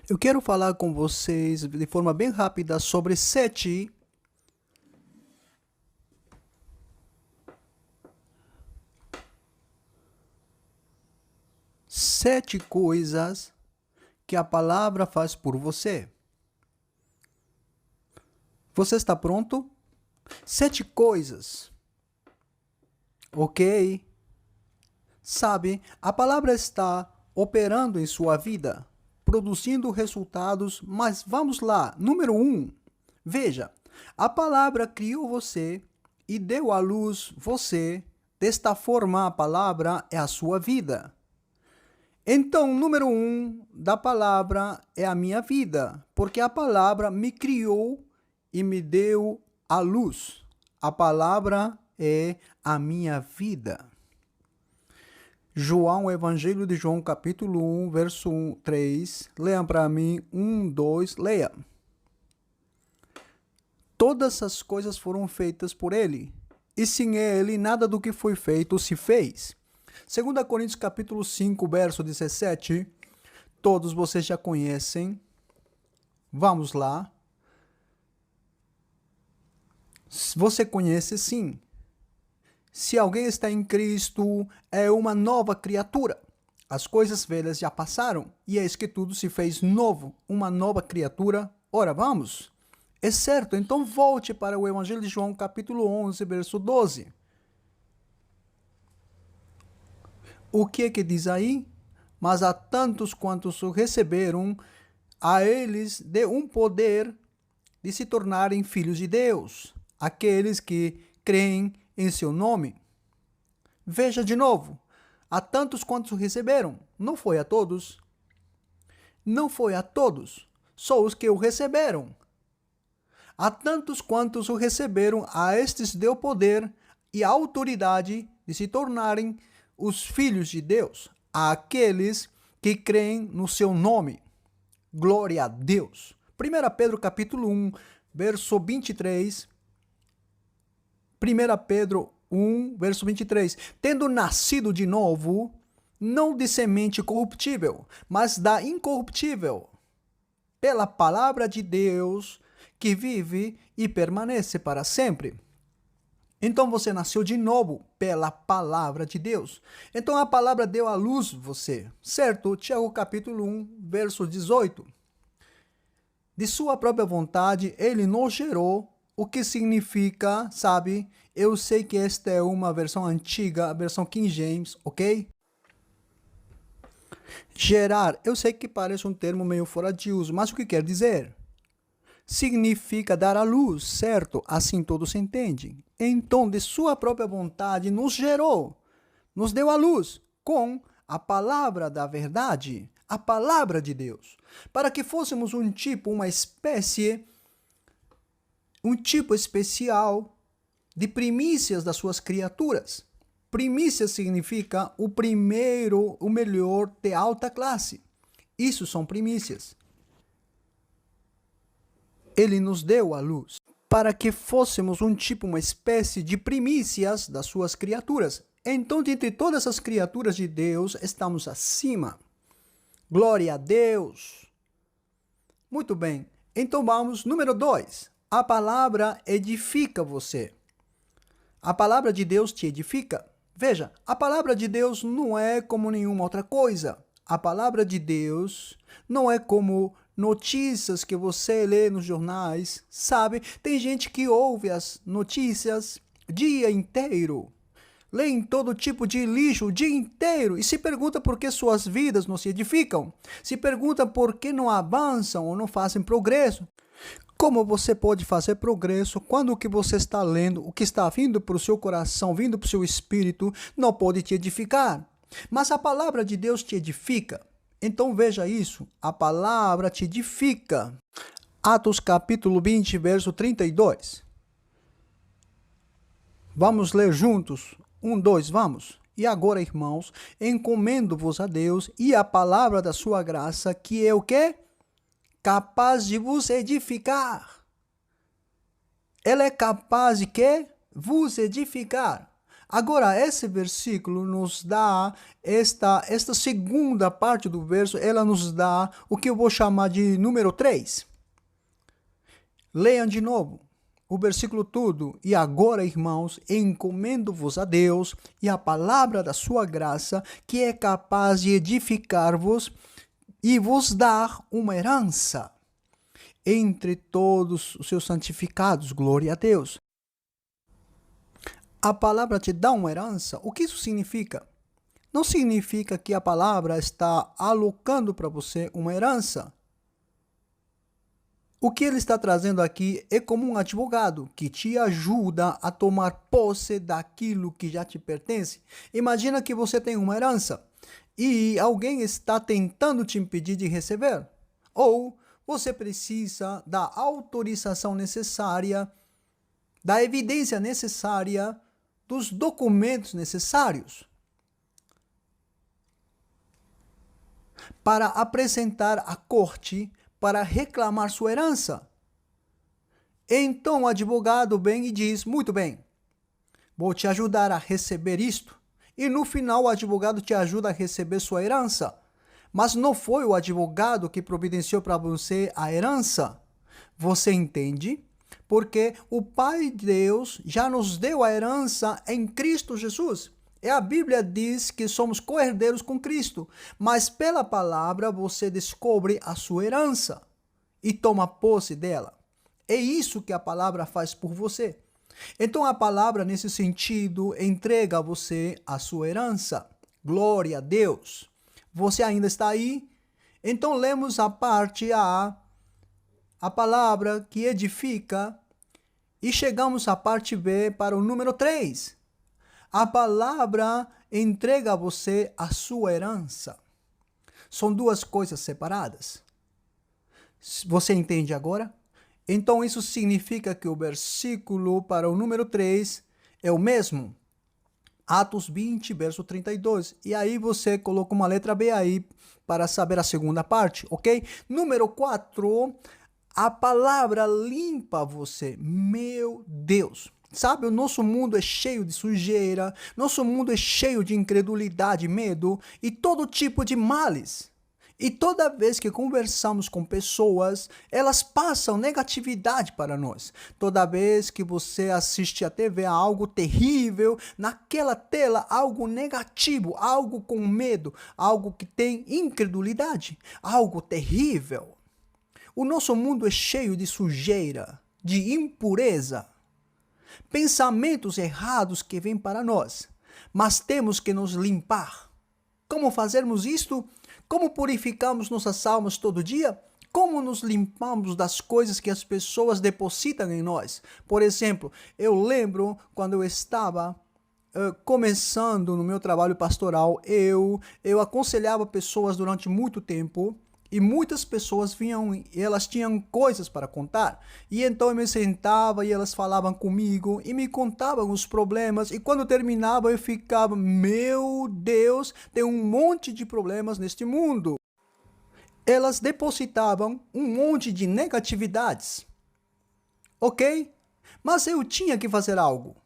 Eu quero falar com vocês de forma bem rápida sobre sete coisas que a palavra faz por você. Você está pronto? 7 coisas. Ok? Sabe, a palavra está operando em sua vida, produzindo resultados, mas vamos lá. Número 1. Veja, a palavra criou você e deu à luz você. Desta forma, a palavra é a sua vida. Então, número 1 da palavra é a minha vida, porque a palavra me criou e me deu a luz. A palavra é a minha vida. João, Evangelho de João, capítulo 1, verso 3. Leia para mim, 1, 2, leia. Todas as coisas foram feitas por ele, e sem ele nada do que foi feito se fez. 2 Coríntios, capítulo 5, verso 17. Todos vocês já conhecem. Vamos lá. Você conhece, sim. Se alguém está em Cristo, é uma nova criatura. As coisas velhas já passaram, e eis que tudo se fez novo, uma nova criatura. Ora, vamos? É certo, então volte para o Evangelho de João, capítulo 11, verso 12. O que diz aí? Mas a tantos quantos o receberam, a eles deu um poder de se tornarem filhos de Deus, aqueles que creem em seu nome. Veja de novo, a tantos quantos o receberam, não foi a todos. Não foi a todos, só os que o receberam. A tantos quantos o receberam, a estes deu poder e a autoridade de se tornarem os filhos de Deus, àqueles que creem no seu nome. Glória a Deus. 1 Pedro capítulo 1, verso 23. 1 Pedro 1, verso 23. Tendo nascido de novo, não de semente corruptível, mas da incorruptível, pela palavra de Deus, que vive e permanece para sempre. Então você nasceu de novo pela palavra de Deus. Então a palavra deu à luz você, certo? Tiago capítulo 1, verso 18. De sua própria vontade, ele nos gerou, o que significa, sabe? Eu sei que esta é uma versão antiga, a versão King James, ok? Gerar, eu sei que parece um termo meio fora de uso, mas o que quer dizer? Significa dar à luz, certo? Assim todos entendem. Então, de sua própria vontade, nos gerou, nos deu à luz com a palavra da verdade, a palavra de Deus, para que fôssemos um tipo, uma espécie, um tipo especial de primícias das suas criaturas. Primícia significa o primeiro, o melhor de alta classe. Isso são primícias. Ele nos deu a luz para que fôssemos um tipo, uma espécie de primícias das suas criaturas. Então, dentre todas as criaturas de Deus, estamos acima. Glória a Deus. Muito bem. Então vamos, número 2. A palavra edifica você. A palavra de Deus te edifica. Veja, a palavra de Deus não é como nenhuma outra coisa. A palavra de Deus não é como notícias que você lê nos jornais, sabe? Tem gente que ouve as notícias o dia inteiro, lê em todo tipo de lixo o dia inteiro e se pergunta por que suas vidas não se edificam, se pergunta por que não avançam ou não fazem progresso. Como você pode fazer progresso quando o que você está lendo, o que está vindo para o seu coração, vindo para o seu espírito, não pode te edificar? Mas a palavra de Deus te edifica. Então veja isso, a palavra te edifica. Atos capítulo 20, verso 32. Vamos ler juntos. 1, 2, vamos. E agora, irmãos, encomendo-vos a Deus e a palavra da sua graça, que é o quê? Capaz de vos edificar. Ela é capaz de quê? Vos edificar. Agora, esse versículo nos dá, esta segunda parte do verso, ela nos dá o que eu vou chamar de número 3. Leiam de novo o versículo todo. E agora, irmãos, encomendo-vos a Deus e a palavra da sua graça, que é capaz de edificar-vos e vos dar uma herança entre todos os seus santificados. Glória a Deus. A palavra te dá uma herança. O que isso significa? Não significa que a palavra está alocando para você uma herança. O que ele está trazendo aqui é como um advogado que te ajuda a tomar posse daquilo que já te pertence. Imagina que você tem uma herança e alguém está tentando te impedir de receber. Ou você precisa da autorização necessária, da evidência necessária, dos documentos necessários para apresentar à corte para reclamar sua herança. Então o advogado vem e diz: muito bem, vou te ajudar a receber isto. E no final o advogado te ajuda a receber sua herança. Mas não foi o advogado que providenciou para você a herança. Você entende? Porque o Pai Deus já nos deu a herança em Cristo Jesus. E a Bíblia diz que somos co-herdeiros com Cristo, mas pela palavra você descobre a sua herança e toma posse dela. É isso que a palavra faz por você. Então a palavra, nesse sentido, entrega a você a sua herança. Glória a Deus. Você ainda está aí? Então lemos a parte A, a palavra que edifica, e chegamos à parte B para o número 3. A palavra entrega a você a sua herança. São duas coisas separadas. Você entende agora? Então isso significa que o versículo para o número 3 é o mesmo. Atos 20, verso 32. E aí você coloca uma letra B aí para saber a segunda parte, ok? Número 4, a palavra limpa você. Meu Deus! Sabe, o nosso mundo é cheio de sujeira, nosso mundo é cheio de incredulidade, medo e todo tipo de males. E toda vez que conversamos com pessoas, elas passam negatividade para nós. Toda vez que você assiste a TV, há algo terrível, naquela tela, algo negativo, algo com medo, algo que tem incredulidade, algo terrível. O nosso mundo é cheio de sujeira, de impureza, pensamentos errados que vêm para nós, mas temos que nos limpar. Como fazermos isto? Como purificamos nossas almas todo dia? Como nos limpamos das coisas que as pessoas depositam em nós? Por exemplo, eu lembro quando eu estava começando no meu trabalho pastoral, eu aconselhava pessoas durante muito tempo. E muitas pessoas vinham e elas tinham coisas para contar. E então eu me sentava e elas falavam comigo e me contavam os problemas. E quando terminava eu ficava, meu Deus, tem um monte de problemas neste mundo. Elas depositavam um monte de negatividades. Ok? Mas eu tinha que fazer algo.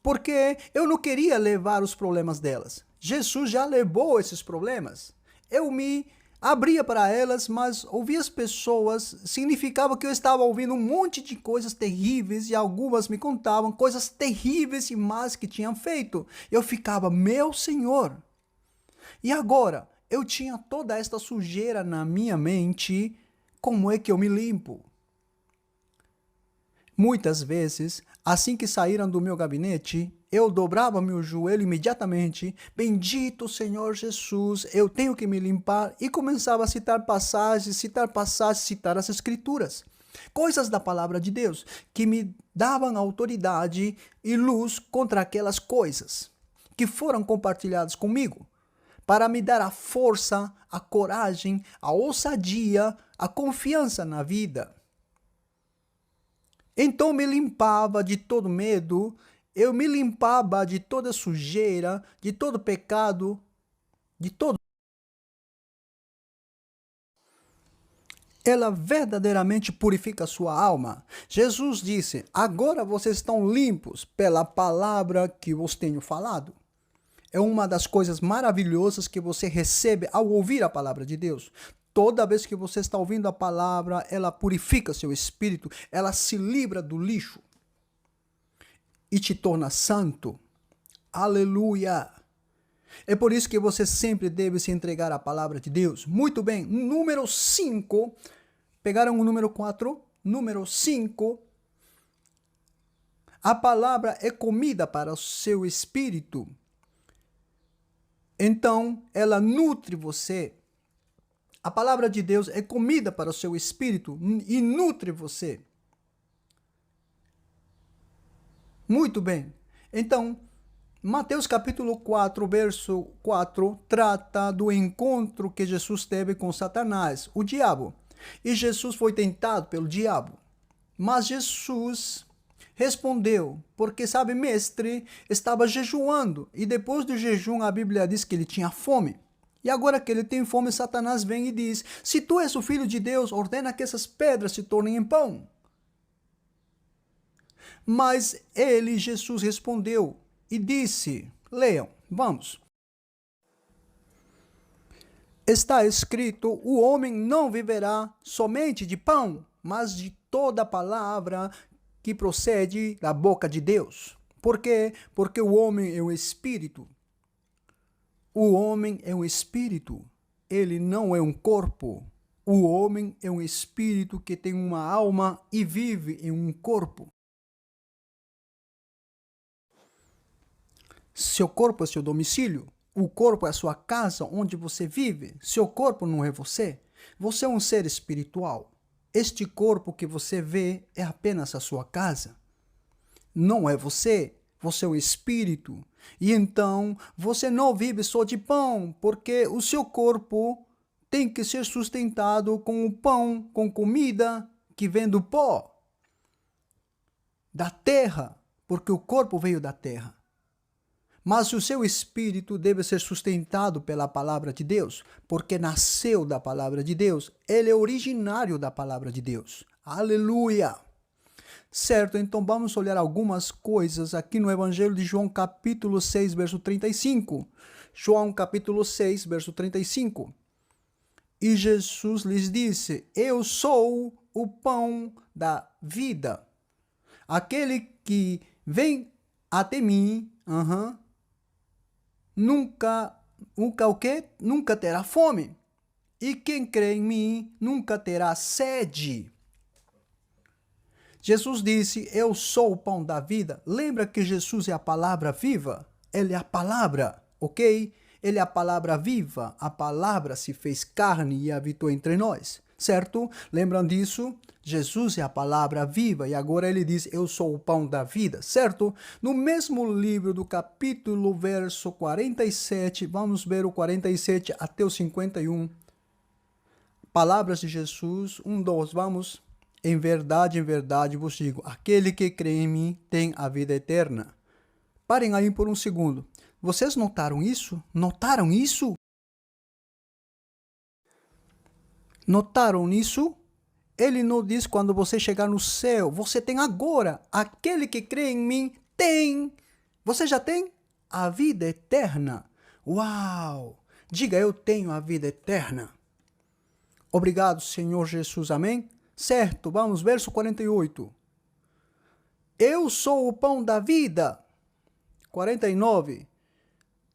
Porque eu não queria levar os problemas delas. Jesus já levou esses problemas. Eu me abria para elas, mas ouvir as pessoas significava que eu estava ouvindo um monte de coisas terríveis e algumas me contavam coisas terríveis e más que tinham feito. Eu ficava, meu Senhor. E agora, eu tinha toda esta sujeira na minha mente, como é que eu me limpo? Muitas vezes, assim que saíram do meu gabinete, eu dobrava meu joelho imediatamente, bendito Senhor Jesus, eu tenho que me limpar, e começava a citar passagens, citar as escrituras. Coisas da palavra de Deus, que me davam autoridade e luz contra aquelas coisas que foram compartilhadas comigo, para me dar a força, a coragem, a ousadia, a confiança na vida. Então me limpava de todo medo, eu me limpava de toda sujeira, de todo pecado, de todo. ela verdadeiramente purifica a sua alma. Jesus disse: agora vocês estão limpos pela palavra que vos tenho falado. É uma das coisas maravilhosas que você recebe ao ouvir a palavra de Deus. Toda vez que você está ouvindo a palavra, ela purifica seu espírito, ela se livra do lixo e te torna santo. Aleluia! É por isso que você sempre deve se entregar à palavra de Deus. Muito bem, número 5. Pegaram o número 4? Número 5. A palavra é comida para o seu espírito. Então, ela nutre você. A palavra de Deus é comida para o seu espírito e nutre você. Muito bem. Então, Mateus capítulo 4, verso 4, trata do encontro que Jesus teve com Satanás, o diabo. E Jesus foi tentado pelo diabo. Mas Jesus respondeu, porque, sabe, mestre, estava jejuando. E depois do jejum, a Bíblia diz que ele tinha fome. E agora que ele tem fome, Satanás vem e diz: se tu és o filho de Deus, ordena que essas pedras se tornem em pão. Mas ele, Jesus, respondeu e disse, leiam, vamos. Está escrito: o homem não viverá somente de pão, mas de toda palavra que procede da boca de Deus. Por quê? Porque o homem é um espírito. O homem é um espírito. Ele não é um corpo. O homem é um espírito que tem uma alma e vive em um corpo. Seu corpo é seu domicílio. O corpo é a sua casa onde você vive. Seu corpo não é você. Você é um ser espiritual. Este corpo que você vê é apenas a sua casa. Não é você. Você é um espírito. E então, você não vive só de pão, porque o seu corpo tem que ser sustentado com o pão, com comida que vem do pó, da terra, porque o corpo veio da terra. Mas o seu espírito deve ser sustentado pela palavra de Deus, porque nasceu da palavra de Deus. Ele é originário da palavra de Deus. Aleluia! Certo, então vamos olhar algumas coisas aqui no Evangelho de João, capítulo 6, verso 35. João, capítulo 6, verso 35. E Jesus lhes disse: eu sou o pão da vida. Aquele que vem até mim, nunca o quê? Nunca terá fome. E quem crê em mim nunca terá sede. Jesus disse: eu sou o pão da vida. Lembra que Jesus é a palavra viva? Ele é a palavra, ok? Ele é a palavra viva. A palavra se fez carne e habitou entre nós, certo? Lembram disso? Jesus é a palavra viva e agora ele diz: eu sou o pão da vida, certo? No mesmo livro do capítulo, verso 47, vamos ver o 47 até o 51. Palavras de Jesus, 1, 2, vamos. Em verdade vos digo, aquele que crê em mim tem a vida eterna. Parem aí por um segundo. Vocês notaram isso? Notaram isso? Notaram isso? Ele não diz quando você chegar no céu. Você tem agora. Aquele que crê em mim tem. Você já tem? A vida eterna. Uau! Diga: eu tenho a vida eterna. Obrigado, Senhor Jesus. Amém? Certo, vamos, verso 48. Eu sou o pão da vida. 49.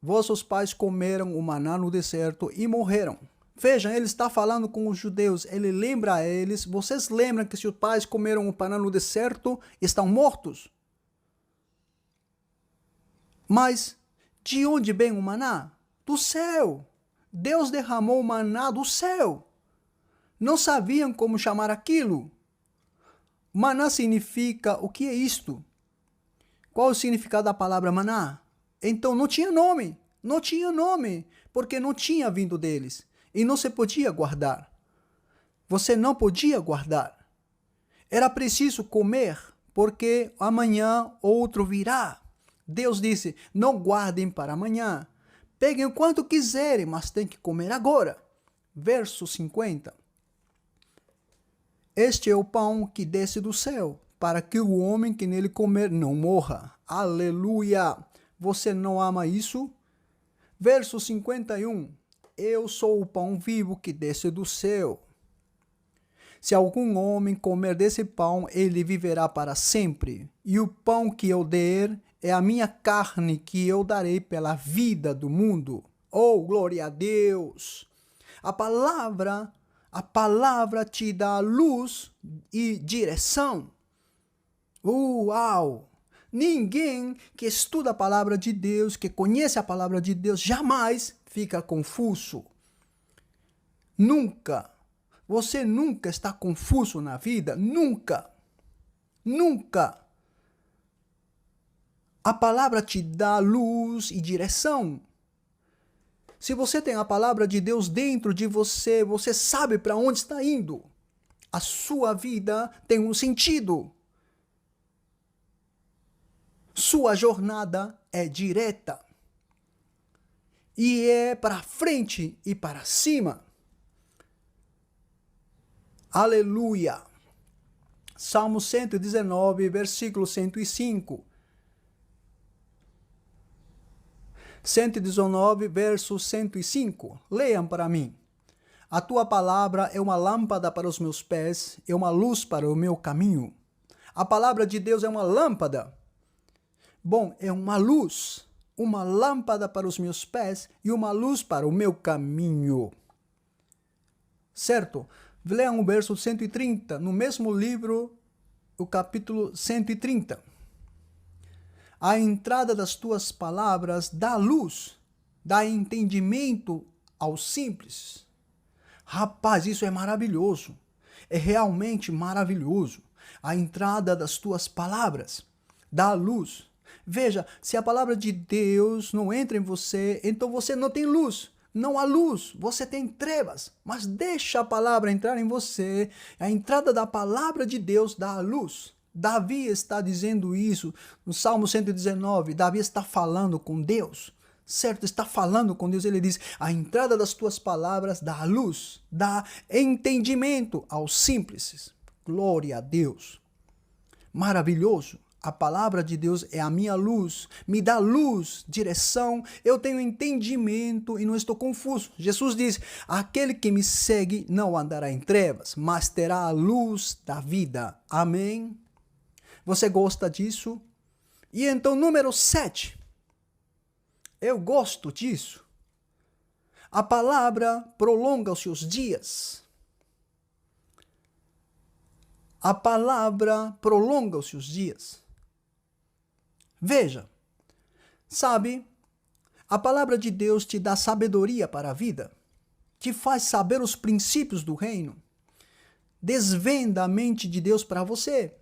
Vossos pais comeram o maná no deserto e morreram. Vejam, ele está falando com os judeus. Ele lembra a eles. Vocês lembram que seus pais comeram o maná no deserto e estão mortos? Mas de onde vem o maná? Do céu. Deus derramou o maná do céu. Não sabiam como chamar aquilo. Maná significa, o que é isto? Qual o significado da palavra maná? Então não tinha nome. Não tinha nome, porque não tinha vindo deles. E não se podia guardar. Você não podia guardar. Era preciso comer, porque amanhã outro virá. Deus disse: não guardem para amanhã. Peguem o quanto quiserem, mas tem que comer agora. Verso 50. Este é o pão que desce do céu, para que o homem que nele comer não morra. Aleluia! Você não ama isso? Verso 51. Eu sou o pão vivo que desce do céu. Se algum homem comer desse pão, ele viverá para sempre. E o pão que eu der é a minha carne que eu darei pela vida do mundo. Oh, glória a Deus! A palavra te dá luz e direção. Uau! Ninguém que estuda a palavra de Deus, que conhece a palavra de Deus, jamais fica confuso. Nunca. Você nunca está confuso na vida. Nunca. Nunca. A palavra te dá luz e direção. Se você tem a palavra de Deus dentro de você, você sabe para onde está indo. A sua vida tem um sentido. Sua jornada é direta. E é para frente e para cima. Aleluia. Salmo 119, versículo 105. 119, verso 105. Leiam para mim. A tua palavra é uma lâmpada para os meus pés, é uma luz para o meu caminho. A palavra de Deus é uma lâmpada. Bom, é uma lâmpada para os meus pés e uma luz para o meu caminho. Certo? Leiam o verso 130, no mesmo livro, o capítulo 130. A entrada das tuas palavras dá luz, dá entendimento aos simples. Rapaz, isso é maravilhoso. É realmente maravilhoso. A entrada das tuas palavras dá luz. Veja, se a palavra de Deus não entra em você, então você não tem luz. Não há luz, você tem trevas. Mas deixa a palavra entrar em você. A entrada da palavra de Deus dá a luz. Davi está dizendo isso no Salmo 119. Davi está falando com Deus. Certo? Está falando com Deus. Ele diz, a entrada das tuas palavras dá luz, dá entendimento aos simples. Glória a Deus. Maravilhoso. A palavra de Deus é a minha luz, me dá luz, direção, eu tenho entendimento e não estou confuso. Jesus diz, aquele que me segue não andará em trevas, mas terá a luz da vida. Amém? Você gosta disso? E então, número 7. Eu gosto disso. A palavra prolonga os seus dias. A palavra prolonga os seus dias. Veja, sabe, a palavra de Deus te dá sabedoria para a vida, te faz saber os princípios do reino, desvenda a mente de Deus para você.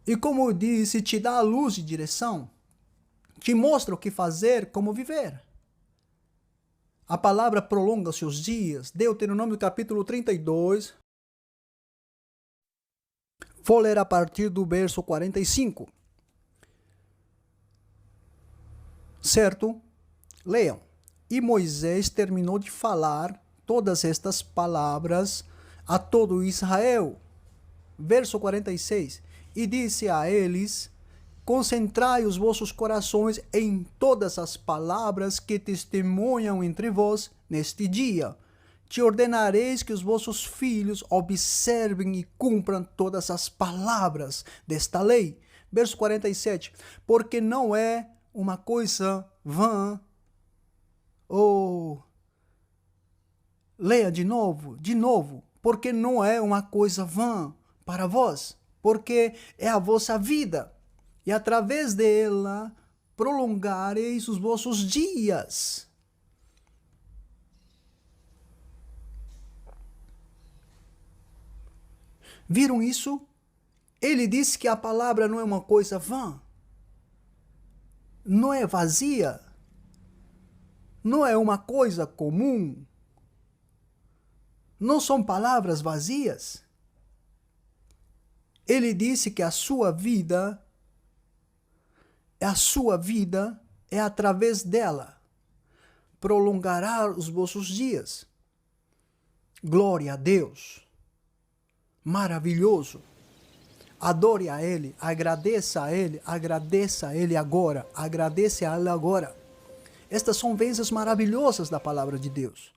E como eu disse, te dá a luz e direção, te mostra o que fazer, como viver. A palavra prolonga os seus dias. Deuteronômio capítulo 32. Vou ler a partir do verso 45. Certo? Leiam. E Moisés terminou de falar todas estas palavras a todo Israel. Verso 46. E disse a eles, concentrai os vossos corações em todas as palavras que testemunham entre vós neste dia. Te ordenareis que os vossos filhos observem e cumpram todas as palavras desta lei. Verso 47. Porque não é uma coisa vã. Leia de novo. Porque não é uma coisa vã para vós. Porque é a vossa vida. E através dela prolongareis os vossos dias. Viram isso? Ele disse que a palavra não é uma coisa vã. Não é vazia. Não é uma coisa comum. Não são palavras vazias. Ele disse que a sua vida é através dela. Prolongará os vossos dias. Glória a Deus. maravilhoso. Adore a Ele, agradeça a Ele agora, agradece a Ele agora. Estas são vezes maravilhosas da palavra de Deus.